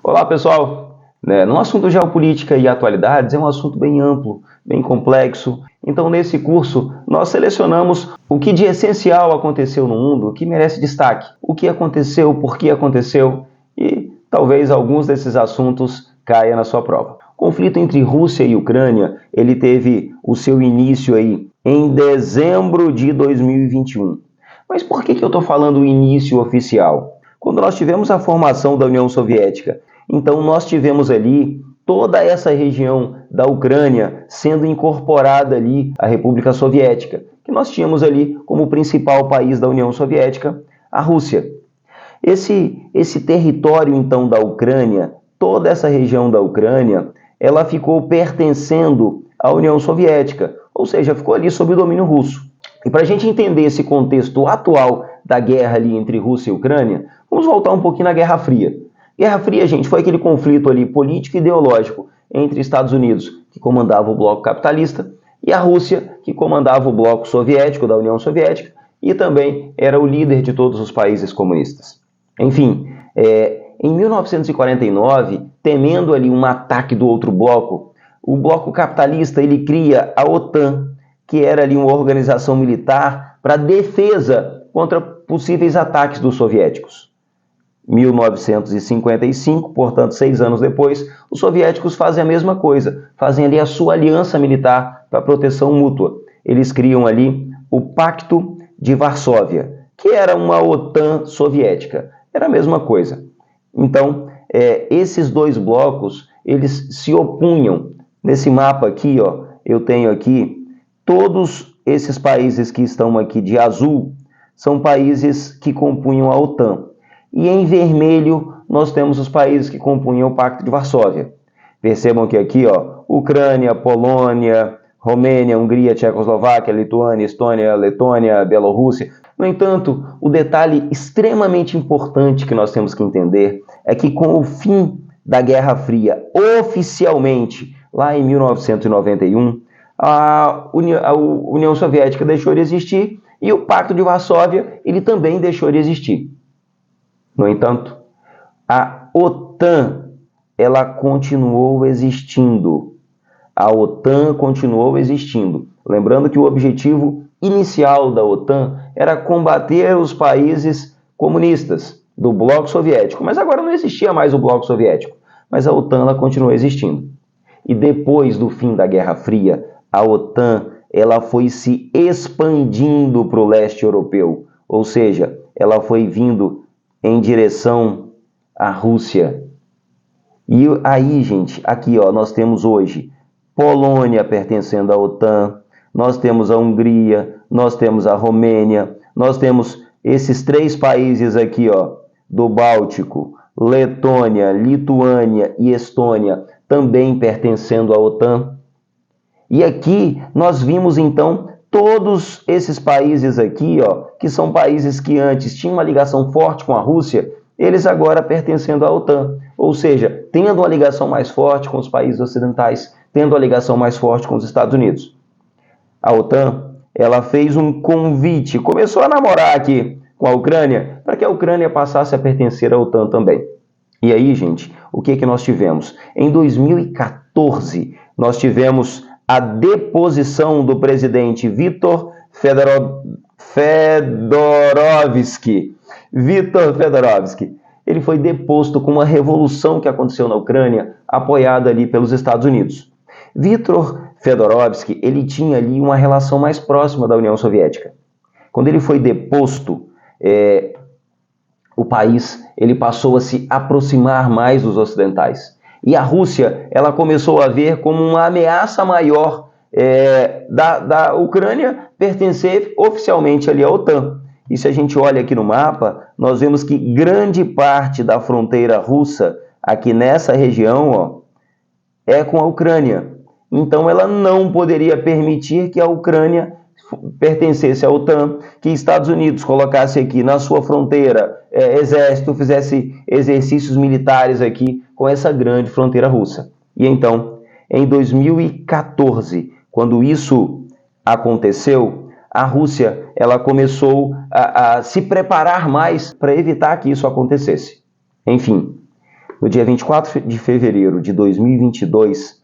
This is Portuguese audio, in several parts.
Olá, pessoal! No assunto geopolítica e atualidades é um assunto bem amplo, bem complexo. Então, nesse curso, nós selecionamos o que de essencial aconteceu no mundo, o que merece destaque, o que aconteceu, por que aconteceu e talvez alguns desses assuntos caia na sua prova. O conflito entre Rússia e Ucrânia, ele teve o seu início aí em dezembro de 2021. Mas por que eu estou falando o início oficial? Quando nós tivemos a formação da União Soviética, então nós tivemos ali toda essa região da Ucrânia sendo incorporada ali à República Soviética, que nós tínhamos ali como principal país da União Soviética, a Rússia. Esse território então da Ucrânia, toda essa região da Ucrânia, ela ficou pertencendo à União Soviética, ou seja, ficou ali sob o domínio russo. E para a gente entender esse contexto atual da guerra ali entre Rússia e Ucrânia, vamos voltar um pouquinho na Guerra Fria. Guerra Fria, gente, foi aquele conflito ali político e ideológico entre Estados Unidos, que comandava o bloco capitalista, e a Rússia, que comandava o bloco soviético, da União Soviética, e também era o líder de todos os países comunistas. Enfim, em 1949, temendo ali um ataque do outro bloco, o bloco capitalista ele cria a OTAN, que era ali uma organização militar para defesa contra possíveis ataques dos soviéticos. 1955, portanto 6 anos depois, os soviéticos fazem a mesma coisa, fazem ali a sua aliança militar para proteção mútua. Eles criam ali o Pacto de Varsóvia, que era uma OTAN soviética, era a mesma coisa. Então, esses dois blocos, eles se opunham. Nesse mapa aqui, ó, eu tenho aqui todos esses países que estão aqui de azul, são países que compunham a OTAN. E em vermelho, nós temos os países que compunham o Pacto de Varsóvia. Percebam que aqui, ó, Ucrânia, Polônia, Romênia, Hungria, Tchecoslováquia, Lituânia, Estônia, Letônia, Bielorrússia. No entanto, o detalhe extremamente importante que nós temos que entender é que com o fim da Guerra Fria, oficialmente, lá em 1991, a União Soviética deixou de existir e o Pacto de Varsóvia ele também deixou de existir. No entanto, a OTAN ela continuou existindo. A OTAN continuou existindo. Lembrando que o objetivo inicial da OTAN era combater os países comunistas do bloco soviético. Mas agora não existia mais o bloco soviético. Mas a OTAN ela continuou existindo. E depois do fim da Guerra Fria, a OTAN ela foi se expandindo para o leste europeu. Ou seja, ela foi vindo em direção à Rússia. E aí, gente, aqui ó, nós temos hoje Polônia pertencendo à OTAN, nós temos a Hungria, nós temos a Romênia, nós temos esses 3 países aqui ó, do Báltico, Letônia, Lituânia e Estônia, também pertencendo à OTAN. E aqui nós vimos então todos esses países aqui, ó, que são países que antes tinham uma ligação forte com a Rússia, eles agora pertencendo à OTAN. Ou seja, tendo uma ligação mais forte com os países ocidentais, tendo uma ligação mais forte com os Estados Unidos. A OTAN, ela fez um convite, começou a namorar aqui com a Ucrânia, para que a Ucrânia passasse a pertencer à OTAN também. E aí, gente, o que nós tivemos? Em 2014, nós tivemos a deposição do presidente Viktor Fedorovsky. Ele foi deposto com uma revolução que aconteceu na Ucrânia, apoiada ali pelos Estados Unidos. Viktor Fedorovsky, ele tinha ali uma relação mais próxima da União Soviética. Quando ele foi deposto, o país ele passou a se aproximar mais dos ocidentais. E a Rússia ela começou a ver como uma ameaça maior da Ucrânia pertencer oficialmente ali à OTAN. E se a gente olha aqui no mapa, nós vemos que grande parte da fronteira russa, aqui nessa região, ó, é com a Ucrânia. Então ela não poderia permitir que a Ucrânia pertencesse à OTAN, que Estados Unidos colocasse aqui na sua fronteira exército, fizesse exercícios militares aqui com essa grande fronteira russa. E então, em 2014, quando isso aconteceu, a Rússia ela começou a se preparar mais para evitar que isso acontecesse. Enfim, No dia 24 de fevereiro de 2022,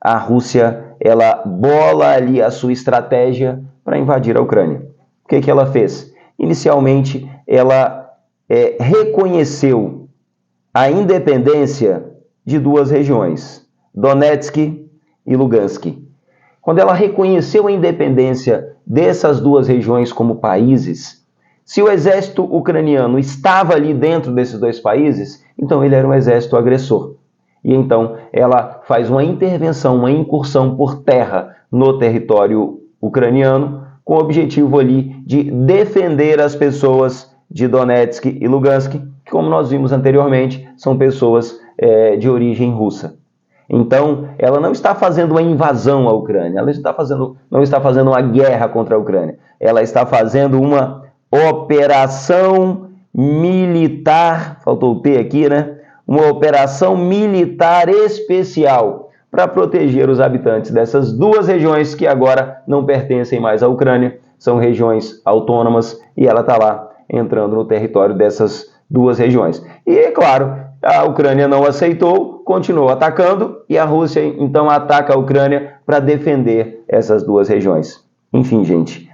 a Rússia ela bola ali a sua estratégia para invadir a Ucrânia. O que ela fez? Inicialmente, ela reconheceu a independência de duas regiões, Donetsk e Lugansk. Quando ela reconheceu a independência dessas duas regiões como países, se o exército ucraniano estava ali dentro desses dois países, então ele era um exército agressor. E então ela faz uma intervenção, uma incursão por terra no território ucraniano, com o objetivo ali de defender as pessoas de Donetsk e Lugansk, que, como nós vimos anteriormente, são pessoas de origem russa. Então, ela não está fazendo uma invasão à Ucrânia, ela não está fazendo uma guerra contra a Ucrânia, ela está fazendo uma operação militar, faltou o T aqui, né? Uma operação militar especial para proteger os habitantes dessas duas regiões que agora não pertencem mais à Ucrânia, são regiões autônomas e ela está lá entrando no território dessas duas regiões. E, é claro, a Ucrânia não aceitou, continuou atacando e a Rússia então ataca a Ucrânia para defender essas duas regiões. Enfim, gente,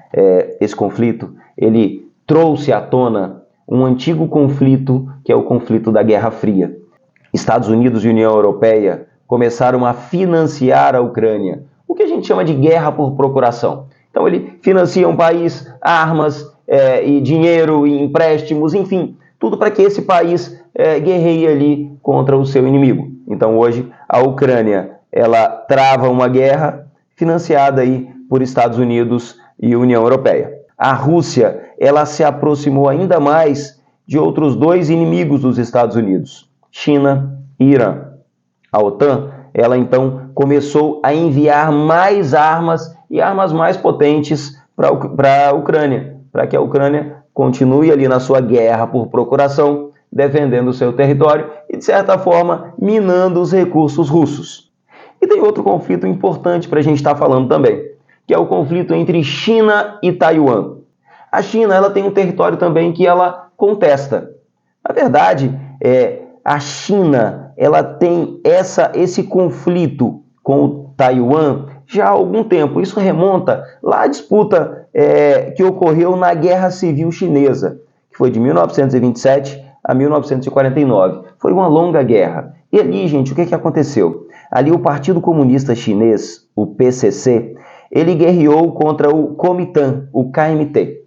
esse conflito ele trouxe à tona um antigo conflito que é o conflito da Guerra Fria. Estados Unidos e União Europeia começaram a financiar a Ucrânia, o que a gente chama de guerra por procuração. Então ele financia um país, armas, e dinheiro, e empréstimos, enfim, tudo para que esse país guerreie ali contra o seu inimigo. Então hoje a Ucrânia ela trava uma guerra financiada aí por Estados Unidos e União Europeia. A Rússia ela se aproximou ainda mais de outros dois inimigos dos Estados Unidos, China e Irã. A OTAN, ela então começou a enviar mais armas e armas mais potentes para a Ucrânia, para que a Ucrânia continue ali na sua guerra por procuração, defendendo o seu território e, de certa forma, minando os recursos russos. E tem outro conflito importante para a gente estar falando também, que é o conflito entre China e Taiwan. A China ela tem um território também que ela contesta. Na verdade, a China ela tem esse conflito com o Taiwan já há algum tempo. Isso remonta lá à disputa que ocorreu na Guerra Civil Chinesa, que foi de 1927 a 1949. Foi uma longa guerra. E ali, gente, o que aconteceu? Ali o Partido Comunista Chinês, o PCC, ele guerreou contra o Kuomintang, o KMT.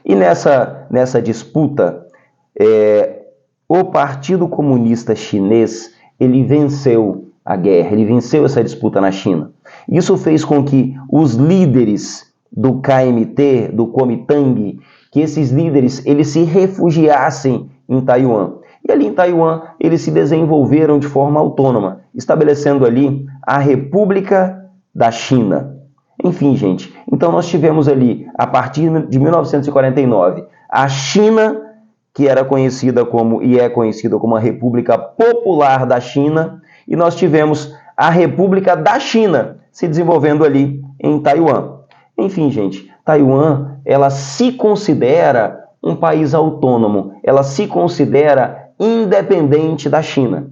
E nessa disputa, o Partido Comunista Chinês, ele venceu a guerra, ele venceu essa disputa na China. Isso fez com que os líderes do KMT, do Kuomintang, que esses líderes eles se refugiassem em Taiwan. E ali em Taiwan, eles se desenvolveram de forma autônoma, estabelecendo ali a República da China. Enfim, gente, então nós tivemos ali, a partir de 1949, a China, que era conhecida como, e é conhecida como a República Popular da China, e nós tivemos a República da China se desenvolvendo ali em Taiwan. Enfim, gente, Taiwan, ela se considera um país autônomo, ela se considera independente da China.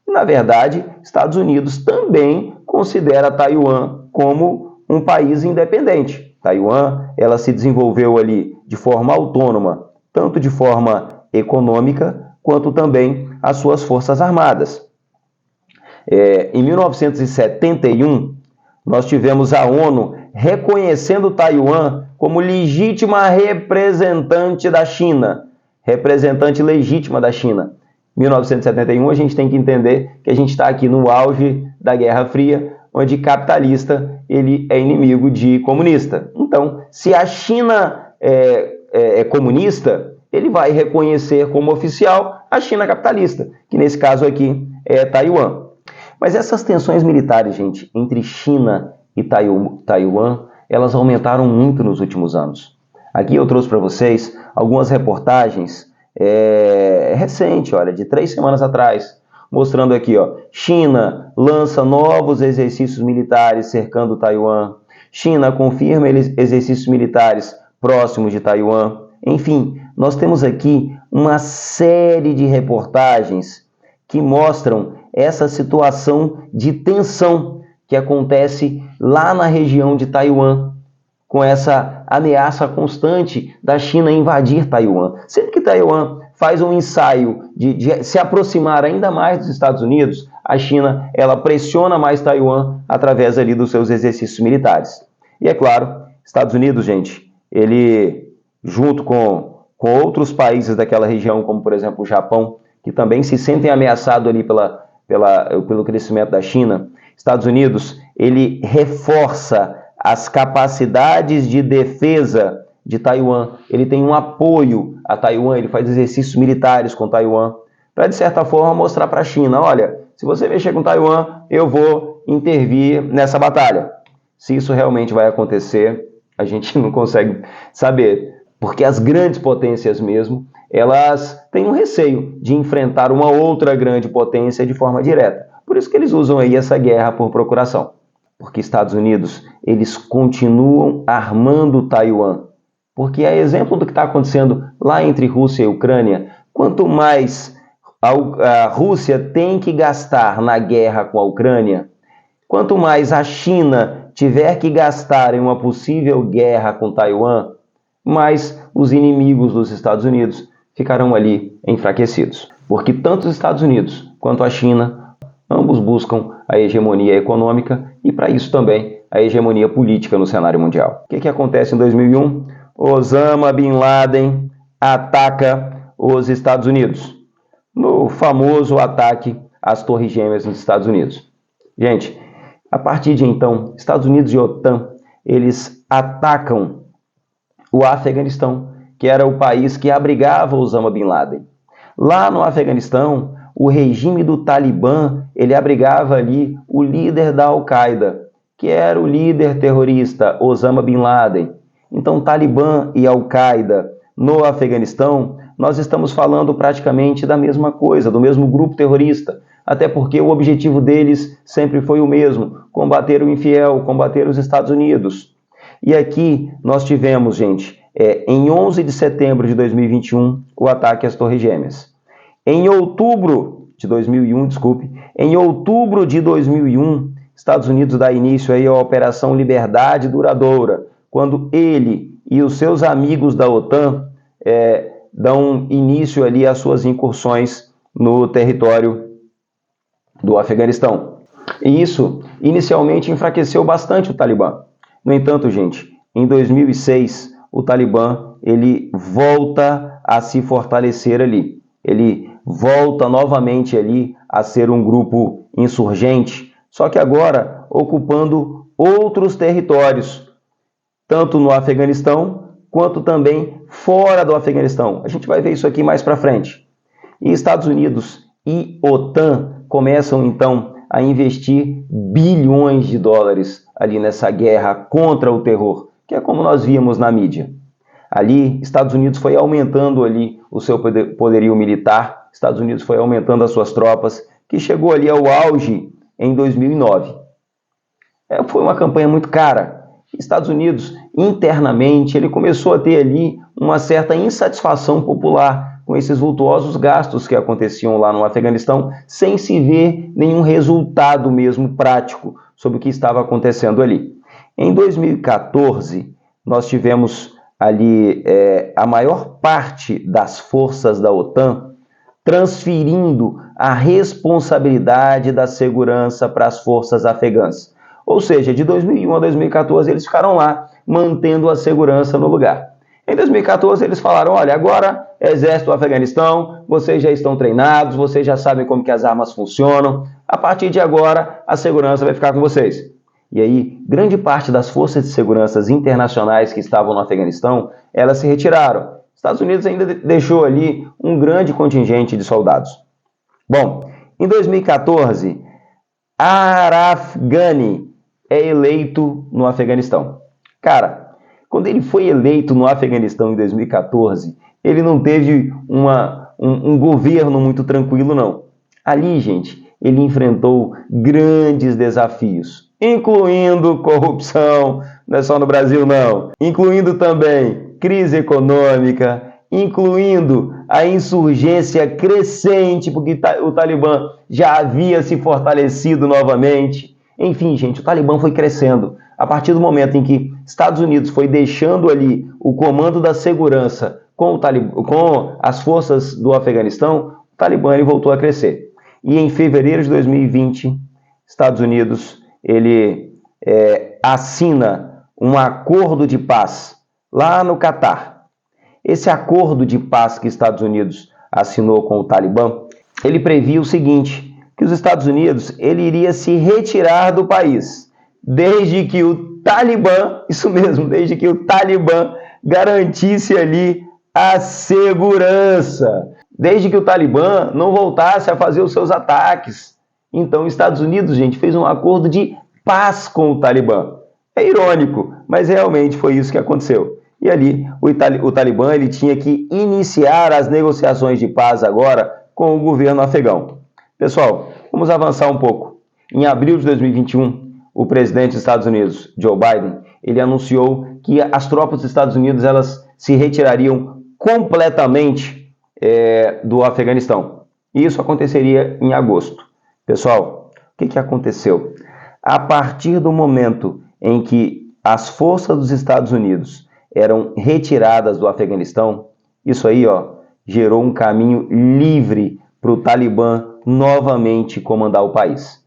E, na verdade, Estados Unidos também considera Taiwan como um país independente. Taiwan, ela se desenvolveu ali de forma autônoma, tanto de forma econômica, quanto também as suas forças armadas. Em 1971, nós tivemos a ONU reconhecendo Taiwan como legítima representante da China, representante legítima da China. Em 1971, a gente tem que entender que a gente está aqui no auge da Guerra Fria, onde capitalista ele é inimigo de comunista. Então, se a China é comunista, ele vai reconhecer como oficial a China capitalista, que nesse caso aqui é Taiwan. Mas essas tensões militares, gente, entre China e Taiwan, elas aumentaram muito nos últimos anos. Aqui eu trouxe para vocês algumas reportagens recentes, olha, de 3 semanas atrás, mostrando aqui, ó, China lança novos exercícios militares cercando Taiwan. China confirma exercícios militares próximos de Taiwan. Enfim, nós temos aqui uma série de reportagens que mostram essa situação de tensão que acontece lá na região de Taiwan, com essa ameaça constante da China invadir Taiwan. Sempre que Taiwan faz um ensaio de se aproximar ainda mais dos Estados Unidos, a China ela pressiona mais Taiwan através ali dos seus exercícios militares. E é claro, Estados Unidos, gente, ele, junto com outros países daquela região, como por exemplo o Japão, que também se sentem ameaçados ali pelo crescimento da China, Estados Unidos, ele reforça as capacidades de defesa de Taiwan. Ele tem um apoio a Taiwan, ele faz exercícios militares com Taiwan, para de certa forma mostrar para a China, olha, se você mexer com Taiwan, eu vou intervir nessa batalha. Se isso realmente vai acontecer, a gente não consegue saber, porque as grandes potências mesmo, elas têm um receio de enfrentar uma outra grande potência de forma direta. Por isso que eles usam aí essa guerra por procuração. Porque Estados Unidos, eles continuam armando Taiwan. Porque é exemplo do que está acontecendo lá entre Rússia e Ucrânia. Quanto mais a Rússia tem que gastar na guerra com a Ucrânia, quanto mais a China tiver que gastar em uma possível guerra com Taiwan, mais os inimigos dos Estados Unidos ficarão ali enfraquecidos. Porque tanto os Estados Unidos quanto a China, ambos buscam a hegemonia econômica e, para isso também, a hegemonia política no cenário mundial. O que acontece em 2001? Osama Bin Laden ataca os Estados Unidos, no famoso ataque às Torres Gêmeas nos Estados Unidos. Gente, a partir de então, Estados Unidos e OTAN, eles atacam o Afeganistão, que era o país que abrigava Osama Bin Laden. Lá no Afeganistão, o regime do Talibã, ele abrigava ali o líder da Al-Qaeda, que era o líder terrorista Osama Bin Laden. Então, Talibã e Al-Qaeda no Afeganistão, nós estamos falando praticamente da mesma coisa, do mesmo grupo terrorista, até porque o objetivo deles sempre foi o mesmo, combater o infiel, combater os Estados Unidos. E aqui nós tivemos, gente, em 11 de setembro de 2021, o ataque às Torres Gêmeas. Em outubro de 2001, em outubro de 2001, Estados Unidos dá início aí à Operação Liberdade Duradoura, quando ele e os seus amigos da OTAN dão início ali às suas incursões no território do Afeganistão. E isso, inicialmente, enfraqueceu bastante o Talibã. No entanto, gente, em 2006, o Talibã, ele volta a se fortalecer ali. Ele volta novamente ali a ser um grupo insurgente, só que agora ocupando outros territórios, tanto no Afeganistão, quanto também fora do Afeganistão. A gente vai ver isso aqui mais para frente. E Estados Unidos e OTAN começam, então, a investir bilhões de dólares ali nessa guerra contra o terror, que é como nós víamos na mídia. Ali, Estados Unidos foi aumentando ali o seu poderio militar, Estados Unidos foi aumentando as suas tropas, que chegou ali ao auge em 2009. Foi uma campanha muito cara. Estados Unidos, internamente, ele começou a ter ali uma certa insatisfação popular com esses vultuosos gastos que aconteciam lá no Afeganistão, sem se ver nenhum resultado mesmo prático sobre o que estava acontecendo ali. Em 2014, nós tivemos ali a maior parte das forças da OTAN transferindo a responsabilidade da segurança para as forças afegãs. Ou seja, de 2001 a 2014 eles ficaram lá, mantendo a segurança no lugar. Em 2014 eles falaram, olha, agora exército do Afeganistão, vocês já estão treinados, vocês já sabem como que as armas funcionam, a partir de agora a segurança vai ficar com vocês. E aí, grande parte das forças de segurança internacionais que estavam no Afeganistão, elas se retiraram. Estados Unidos ainda deixou ali um grande contingente de soldados. Bom, em 2014, Ashraf Ghani é eleito no Afeganistão. Cara, quando ele foi eleito no Afeganistão em 2014, ele não teve um governo muito tranquilo, não. Ali, gente, ele enfrentou grandes desafios, incluindo corrupção, não é só no Brasil, não, incluindo também crise econômica, incluindo a insurgência crescente, porque o Talibã já havia se fortalecido novamente. Enfim, gente, o Talibã foi crescendo. A partir do momento em que Estados Unidos foi deixando ali o comando da segurança com as forças do Afeganistão, o Talibã ele voltou a crescer. E em fevereiro de 2020, Estados Unidos ele assina um acordo de paz lá no Catar. Esse acordo de paz que Estados Unidos assinou com o Talibã, ele previa o seguinte, que os Estados Unidos ele iria se retirar do país, desde que o Talibã, isso mesmo, desde que o Talibã garantisse ali a segurança, desde que o Talibã não voltasse a fazer os seus ataques. Então, os Estados Unidos, gente, fez um acordo de paz com o Talibã. É irônico, mas realmente foi isso que aconteceu. E ali, o Talibã ele tinha que iniciar as negociações de paz agora com o governo afegão. Pessoal, vamos avançar um pouco. Em abril de 2021, o presidente dos Estados Unidos, Joe Biden, ele anunciou que as tropas dos Estados Unidos elas se retirariam completamente do Afeganistão. E isso aconteceria em agosto. Pessoal, o que aconteceu? A partir do momento em que as forças dos Estados Unidos eram retiradas do Afeganistão, isso aí gerou um caminho livre para o Talibã novamente comandar o país.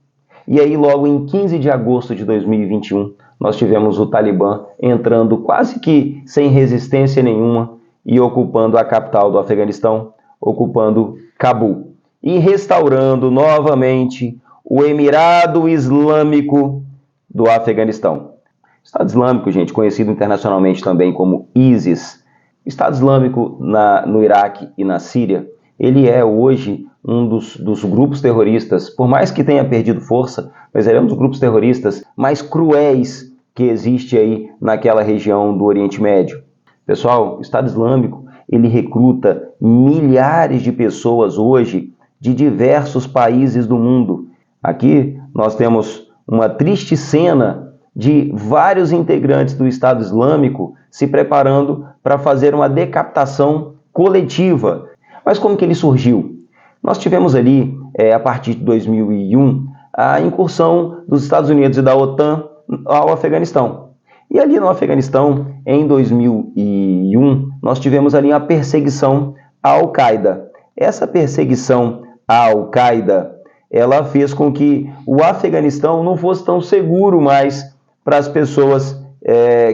E aí, logo em 15 de agosto de 2021, nós tivemos o Talibã entrando quase que sem resistência nenhuma e ocupando a capital do Afeganistão, ocupando Cabul, e restaurando novamente o Emirado Islâmico do Afeganistão. O Estado Islâmico, gente, conhecido internacionalmente também como ISIS. O Estado Islâmico no Iraque e na Síria, ele é hoje um dos grupos terroristas, por mais que tenha perdido força, mas ele é um dos grupos terroristas mais cruéis que existe aí naquela região do Oriente Médio. Pessoal, o Estado Islâmico, ele recruta milhares de pessoas hoje de diversos países do mundo. Aqui nós temos uma triste cena de vários integrantes do Estado Islâmico se preparando para fazer uma decapitação coletiva. Mas como que ele surgiu? Nós tivemos ali, a partir de 2001, a incursão dos Estados Unidos e da OTAN ao Afeganistão. E ali no Afeganistão, em 2001, nós tivemos ali uma perseguição à Al-Qaeda. Essa perseguição à Al-Qaeda, ela fez com que o Afeganistão não fosse tão seguro mais para as pessoas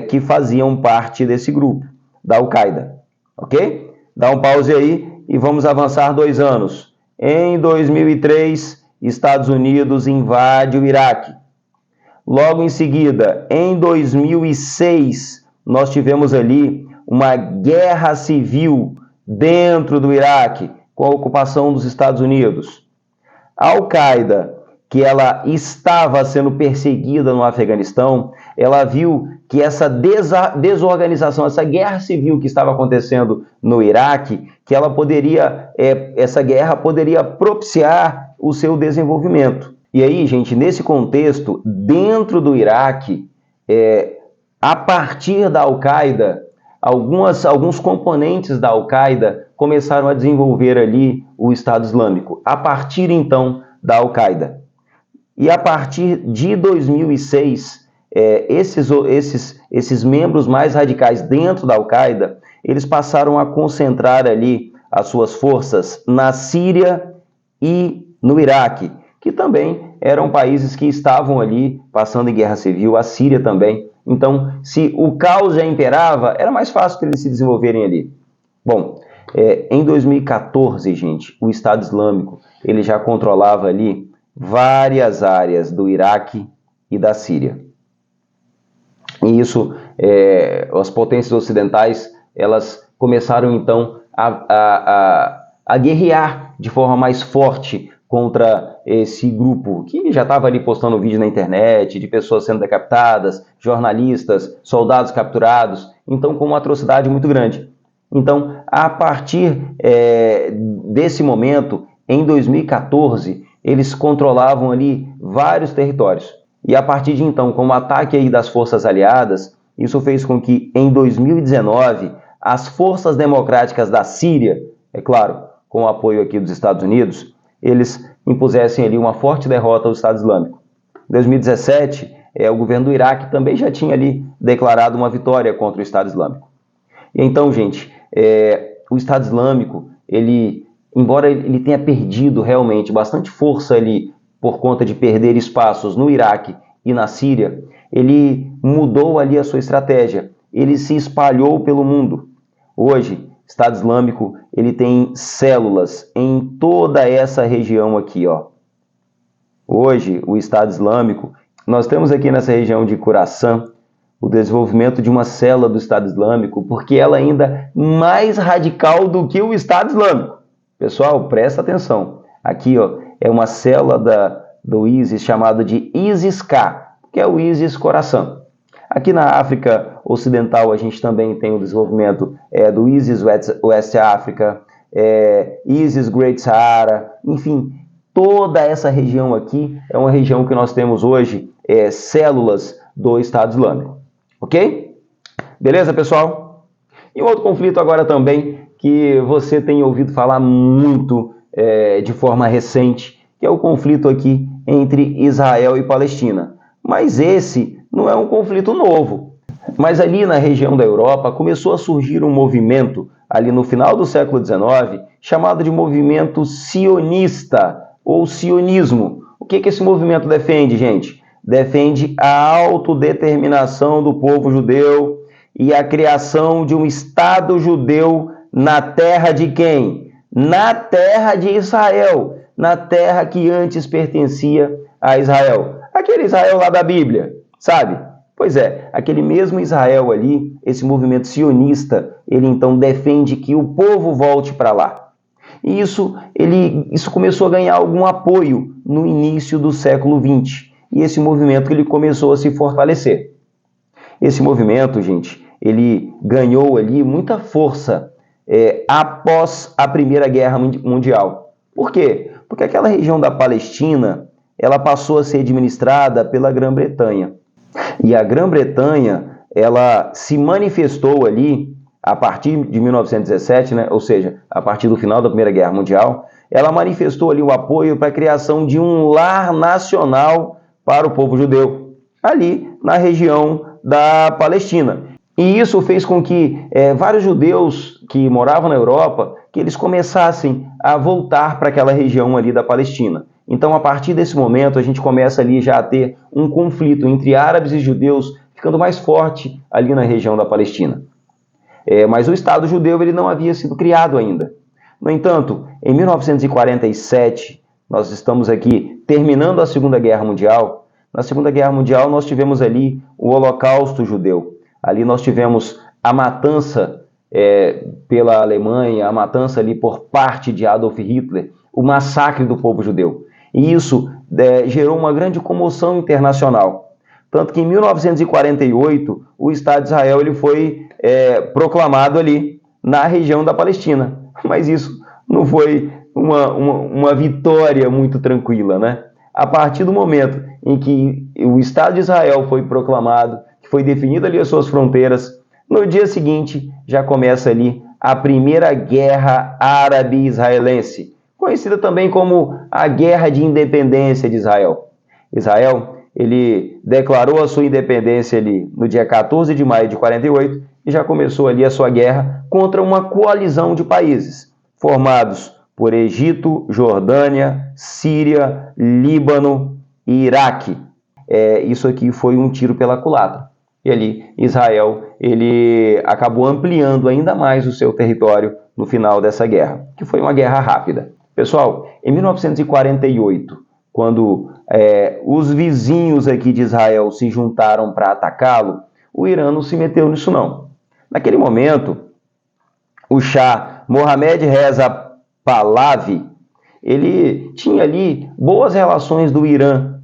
que faziam parte desse grupo, da Al-Qaeda. Ok? Dá um pause aí e vamos avançar 2 anos. Em 2003, Estados Unidos invade o Iraque. Logo em seguida, em 2006, nós tivemos ali uma guerra civil dentro do Iraque, com a ocupação dos Estados Unidos. A Al-Qaeda, que ela estava sendo perseguida no Afeganistão, ela viu que essa desorganização, essa guerra civil que estava acontecendo no Iraque, que essa guerra poderia propiciar o seu desenvolvimento. E aí, gente, nesse contexto, dentro do Iraque, a partir da Al-Qaeda, alguns componentes da Al-Qaeda começaram a desenvolver ali o Estado Islâmico, a partir então da Al-Qaeda. E a partir de 2006, esses membros mais radicais dentro da Al-Qaeda, eles passaram a concentrar ali as suas forças na Síria e no Iraque, que também eram países que estavam ali passando em guerra civil, a Síria também. Então, se o caos já imperava, era mais fácil para eles se desenvolverem ali. Bom, em 2014, gente, o Estado Islâmico ele já controlava ali várias áreas do Iraque e da Síria. E isso, as potências ocidentais, elas começaram então a guerrear de forma mais forte contra esse grupo, que já estava ali postando vídeo na internet, de pessoas sendo decapitadas, jornalistas, soldados capturados, então com uma atrocidade muito grande. Então, a partir desse momento, em 2014, eles controlavam ali vários territórios. E a partir de então, com o ataque aí das forças aliadas, isso fez com que em 2019 as forças democráticas da Síria, é claro, com o apoio aqui dos Estados Unidos, eles impusessem ali uma forte derrota ao Estado Islâmico. Em 2017, o governo do Iraque também já tinha ali declarado uma vitória contra o Estado Islâmico. E então, gente, o Estado Islâmico, embora ele tenha perdido realmente bastante força ali por conta de perder espaços no Iraque e na Síria, ele mudou ali a sua estratégia, ele se espalhou pelo mundo. Hoje, o Estado Islâmico, ele tem células em toda essa região aqui, ó. Hoje, o Estado Islâmico, nós temos aqui nessa região de Khurasan o desenvolvimento de uma célula do Estado Islâmico, porque ela ainda é mais radical do que o Estado Islâmico. Pessoal, presta atenção. Aqui, ó, é uma célula do ISIS chamada de ISIS-K, que é o ISIS Khorasan. Aqui na África Ocidental a gente também tem o desenvolvimento do ISIS West Africa, ISIS Great Sahara, enfim, toda essa região aqui é uma região que nós temos hoje células do Estado Islâmico. Ok? Beleza, pessoal? E um outro conflito agora também que você tem ouvido falar muito de forma recente, que é o conflito aqui entre Israel e Palestina. Mas esse não é um conflito novo. Mas ali na região da Europa começou a surgir um movimento, ali no final do século XIX, chamado de movimento sionista ou sionismo. O que esse movimento defende, gente? Defende a autodeterminação do povo judeu e a criação de um Estado judeu na terra de quem? Na terra de Israel, na terra que antes pertencia a Israel. Aquele Israel lá da Bíblia, sabe? Pois é, aquele mesmo Israel ali, esse movimento sionista, ele então defende que o povo volte para lá. E isso começou a ganhar algum apoio no início do século XX. E esse movimento ele começou a se fortalecer. Esse movimento, gente, ele ganhou ali muita força após a Primeira Guerra Mundial. Por quê? Porque aquela região da Palestina, ela passou a ser administrada pela Grã-Bretanha. E a Grã-Bretanha, ela se manifestou ali a partir de 1917, né? Ou seja, a partir do final da Primeira Guerra Mundial, ela manifestou ali o apoio para a criação de um lar nacional para o povo judeu, ali na região da Palestina. E isso fez com que vários judeus que moravam na Europa, que eles começassem a voltar para aquela região ali da Palestina. Então, a partir desse momento, a gente começa ali já a ter um conflito entre árabes e judeus, ficando mais forte ali na região da Palestina. Mas o Estado judeu ele não havia sido criado ainda. No entanto, em 1947, nós estamos aqui terminando a Segunda Guerra Mundial. Na Segunda Guerra Mundial, nós tivemos ali o Holocausto judeu. Ali nós tivemos a matança pela Alemanha, a matança ali por parte de Adolf Hitler, o massacre do povo judeu. E isso gerou uma grande comoção internacional. Tanto que em 1948, o Estado de Israel ele foi proclamado ali na região da Palestina. Mas isso não foi uma vitória muito tranquila, né? A partir do momento em que o Estado de Israel foi proclamado, que foi definido ali as suas fronteiras, no dia seguinte já começa ali a Primeira Guerra Árabe-Israelense, conhecida também como a Guerra de Independência de Israel. Israel, ele declarou a sua independência ali no dia 14 de maio de 48 e já começou ali a sua guerra contra uma coalizão de países formados por Egito, Jordânia, Síria, Líbano e Iraque. Isso aqui foi um tiro pela culatra. E ali Israel ele acabou ampliando ainda mais o seu território no final dessa guerra, que foi uma guerra rápida. Pessoal, em 1948, quando os vizinhos aqui de Israel se juntaram para atacá-lo, o Irã não se meteu nisso não. Naquele momento, o Shah Mohammad Reza Pahlavi, ele tinha ali boas relações do Irã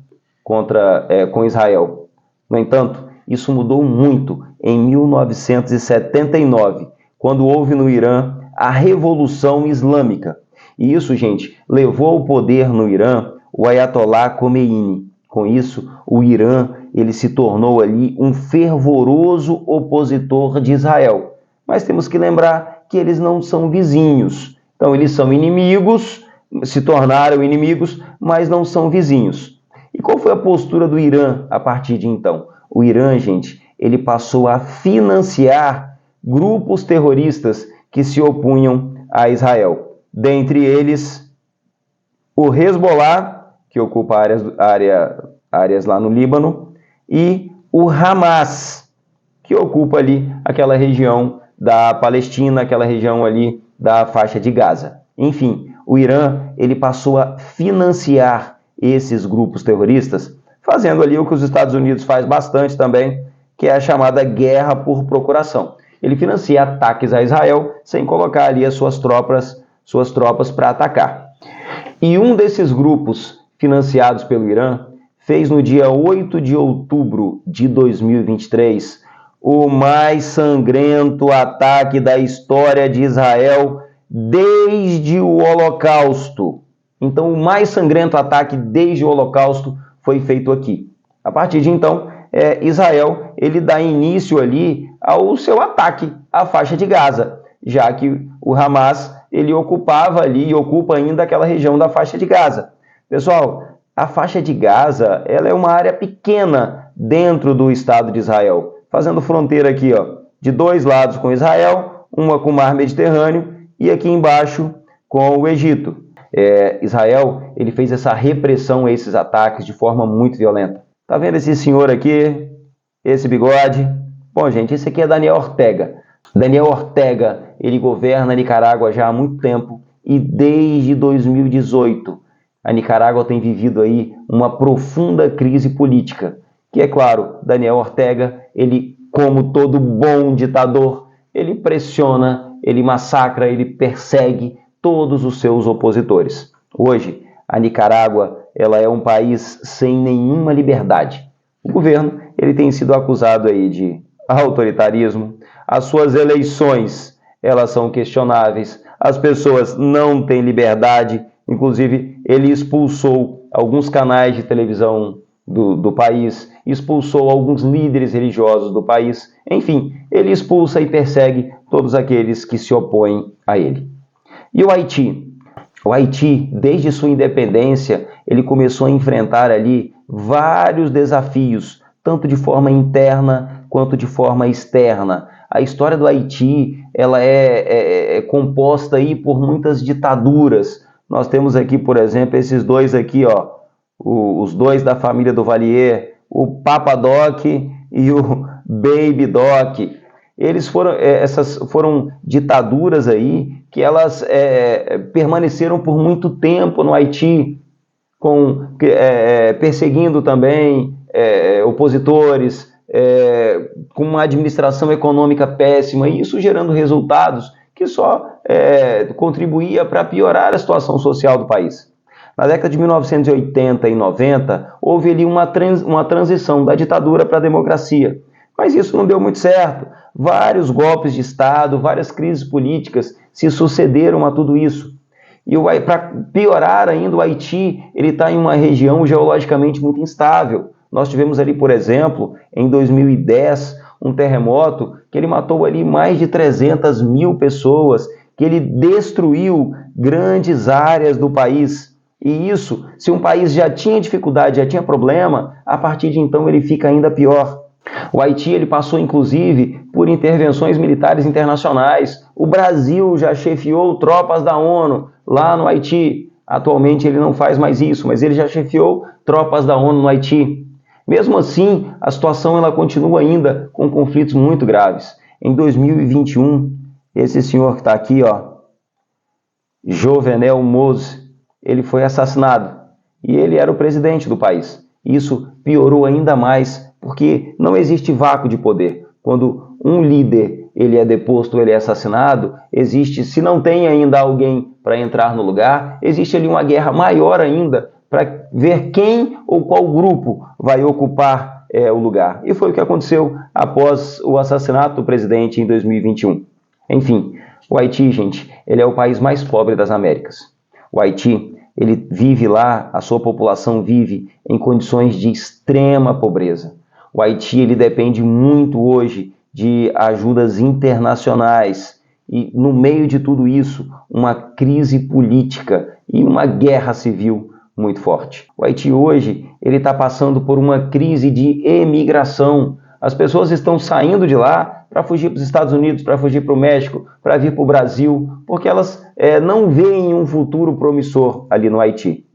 com Israel. No entanto, isso mudou muito em 1979, quando houve no Irã a Revolução Islâmica. E isso, gente, levou ao poder no Irã o Ayatollah Khomeini. Com isso, o Irã ele se tornou ali um fervoroso opositor de Israel. mas temos que lembrar que eles não são vizinhos. Então, eles são inimigos, se tornaram inimigos, mas não são vizinhos. E qual foi a postura do Irã a partir de então? O Irã, gente, ele passou a financiar grupos terroristas que se opunham a Israel. Dentre eles, o Hezbollah, que ocupa áreas lá no Líbano, e o Hamas, que ocupa ali aquela região da Palestina, aquela região ali da faixa de Gaza. Enfim, o Irã ele passou a financiar esses grupos terroristas, fazendo ali o que os Estados Unidos faz bastante também, que é a chamada guerra por procuração. Ele financia ataques a Israel sem colocar ali as suas tropas para atacar. E um desses grupos financiados pelo Irã fez no dia 8 de outubro de 2023 o mais sangrento ataque da história de Israel desde o Holocausto. Então, o mais sangrento ataque desde o Holocausto foi feito aqui. A partir de então, Israel ele dá início ali ao seu ataque à faixa de Gaza, já que o Hamas ele ocupava ali e ocupa ainda aquela região da faixa de Gaza. Pessoal, a faixa de Gaza ela é uma área pequena dentro do Estado de Israel, fazendo fronteira aqui, ó, de dois lados com Israel, uma com o Mar Mediterrâneo e aqui embaixo com o Egito. Israel ele fez essa repressão a esses ataques de forma muito violenta. Tá vendo esse senhor aqui, esse bigode? Bom, gente, esse aqui é Daniel Ortega. Daniel Ortega, ele governa a Nicarágua já há muito tempo e desde 2018 a Nicarágua tem vivido aí uma profunda crise política. Que é claro, Daniel Ortega, ele, como todo bom ditador, ele pressiona, ele massacra, ele persegue todos os seus opositores. Hoje, a Nicarágua ela é um país sem nenhuma liberdade. O governo ele tem sido acusado aí de autoritarismo, as suas eleições elas são questionáveis, as pessoas não têm liberdade, inclusive ele expulsou alguns canais de televisão do país, expulsou alguns líderes religiosos do país, enfim, ele expulsa e persegue todos aqueles que se opõem a ele. E o Haiti? O Haiti, desde sua independência, ele começou a enfrentar ali vários desafios, tanto de forma interna quanto de forma externa. A história do Haiti ela é composta aí por muitas ditaduras. Nós temos aqui, por exemplo, esses dois aqui, ó, os dois da família Duvalier, o Papa Doc e o Baby Doc. Essas foram ditaduras aí que elas permaneceram por muito tempo no Haiti, perseguindo também opositores, com uma administração econômica péssima, e isso gerando resultados que só contribuía para piorar a situação social do país. Na década de 1980 e 90, houve ali uma transição da ditadura para a democracia, mas isso não deu muito certo. Vários golpes de Estado, várias crises políticas se sucederam a tudo isso. E para piorar ainda, o Haiti ele está em uma região geologicamente muito instável. Nós tivemos ali, por exemplo, em 2010, um terremoto que ele matou ali mais de 300 mil pessoas, que ele destruiu grandes áreas do país. E isso, se um país já tinha dificuldade, já tinha problema, a partir de então ele fica ainda pior. O Haiti ele passou, inclusive, por intervenções militares internacionais. O Brasil já chefiou tropas da ONU lá no Haiti. Atualmente ele não faz mais isso, mas ele já chefiou tropas da ONU no Haiti. Mesmo assim, a situação ela continua ainda com conflitos muito graves. Em 2021, esse senhor que está aqui, ó, Jovenel Moïse, ele foi assassinado e ele era o presidente do país. Isso piorou ainda mais porque não existe vácuo de poder. Quando um líder ele é deposto, ele é assassinado, existe, se não tem ainda alguém para entrar no lugar, existe ali uma guerra maior ainda para ver quem ou qual grupo vai ocupar o lugar. E foi o que aconteceu após o assassinato do presidente em 2021. Enfim, o Haiti, gente, ele é o país mais pobre das Américas. O Haiti, ele vive lá, a sua população vive em condições de extrema pobreza. O Haiti ele depende muito hoje de ajudas internacionais. E no meio de tudo isso, uma crise política e uma guerra civil muito forte. O Haiti hoje ele está passando por uma crise de emigração. As pessoas estão saindo de lá para fugir para os Estados Unidos, para fugir para o México, para vir para o Brasil, porque elas não veem um futuro promissor ali no Haiti.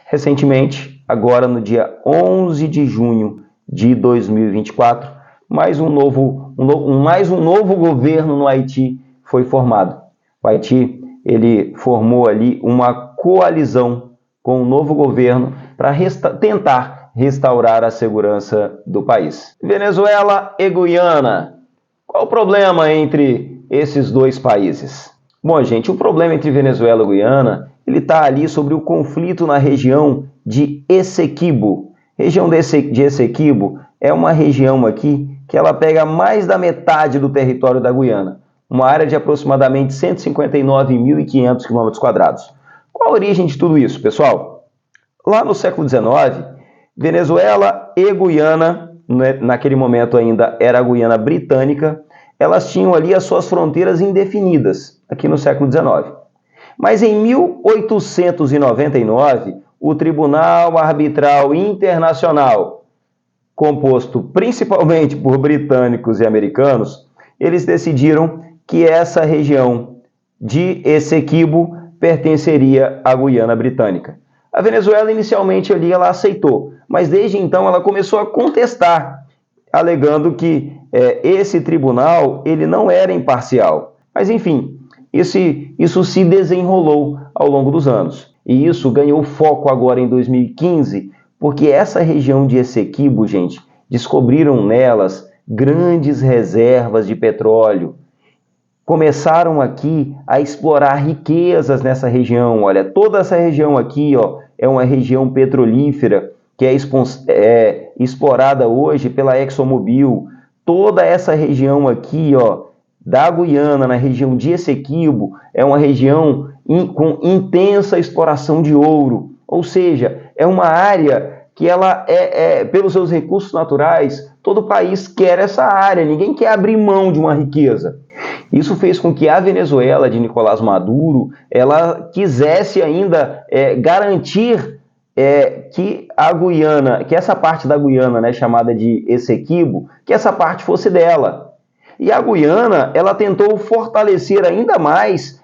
Recentemente, agora no dia 11 de junho de 2024, mais um novo governo no Haiti foi formado. O Haiti ele formou ali uma coalizão com o novo governo para tentar restaurar a segurança do país. Venezuela e Guiana. Qual o problema entre esses dois países? Bom, gente, o problema entre Venezuela e Guiana ele está ali sobre o conflito na região de Essequibo. Região de Essequibo é uma região aqui que ela pega mais da metade do território da Guiana, uma área de aproximadamente 159.500 km². Qual a origem de tudo isso, pessoal? Lá no século XIX, Venezuela e Guiana, naquele momento ainda era a Guiana Britânica, elas tinham ali as suas fronteiras indefinidas, aqui no século XIX. Mas em 1899, o Tribunal Arbitral Internacional, composto principalmente por britânicos e americanos, eles decidiram que essa região de Essequibo pertenceria à Guiana Britânica. A Venezuela inicialmente ali ela aceitou, mas desde então ela começou a contestar, alegando que esse tribunal ele não era imparcial. Mas enfim, isso se desenrolou ao longo dos anos. E isso ganhou foco agora em 2015, porque essa região de Essequibo, gente, descobriram nelas grandes reservas de petróleo. Começaram aqui a explorar riquezas nessa região. Olha, toda essa região aqui, ó, é uma região petrolífera que é explorada hoje pela ExxonMobil. Toda essa região aqui, ó, da Guiana, na região de Essequibo, é uma região com intensa exploração de ouro. Ou seja, é uma área que ela pelos seus recursos naturais, todo país quer essa área, ninguém quer abrir mão de uma riqueza. Isso fez com que a Venezuela de Nicolás Maduro, ela quisesse ainda garantir que a Guiana, que essa parte da Guiana, né, chamada de Essequibo, que essa parte fosse dela. E a Guiana, ela tentou fortalecer ainda mais,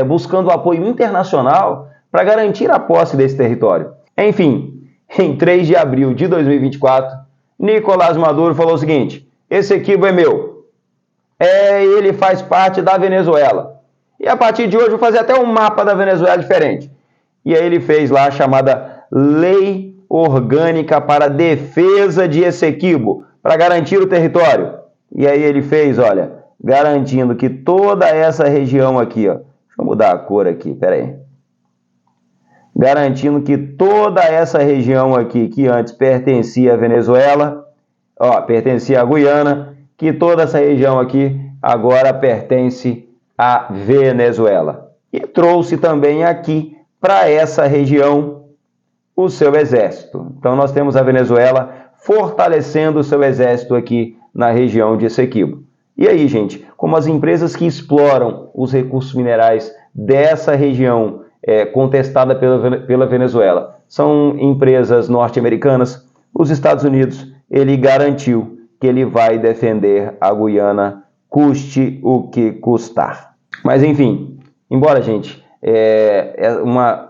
buscando apoio internacional para garantir a posse desse território. Enfim, em 3 de abril de 2024, Nicolás Maduro falou o seguinte: Essequibo é meu. Ele faz parte da Venezuela. E a partir de hoje eu vou fazer até um mapa da Venezuela diferente. E aí ele fez lá a chamada Lei Orgânica para a Defesa de Essequibo, para garantir o território. E aí ele fez, olha, garantindo que toda essa região aqui, ó, deixa eu mudar a cor aqui, peraí. Garantindo que toda essa região aqui, que antes pertencia à Venezuela, ó, pertencia à Guiana, que toda essa região aqui agora pertence à Venezuela. E trouxe também aqui para essa região o seu exército. Então nós temos a Venezuela fortalecendo o seu exército aqui na região de Essequibo. E aí, gente, como as empresas que exploram os recursos minerais dessa região contestada pela Venezuela são empresas norte-americanas, os Estados Unidos, ele garantiu que ele vai defender a Guiana, custe o que custar. Mas enfim, embora, gente,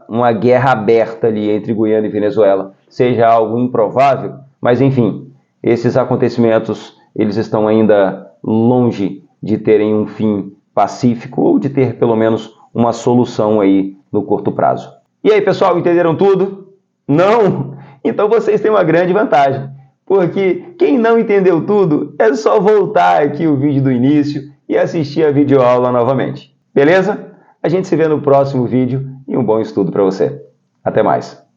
uma guerra aberta ali entre Guiana e Venezuela seja algo improvável, mas enfim, esses acontecimentos eles estão ainda longe de terem um fim pacífico ou de ter pelo menos uma solução aí no curto prazo. E aí, pessoal, entenderam tudo? Não? Então vocês têm uma grande vantagem, porque quem não entendeu tudo é só voltar aqui o vídeo do início e assistir a videoaula novamente. Beleza? A gente se vê no próximo vídeo e um bom estudo para você. Até mais!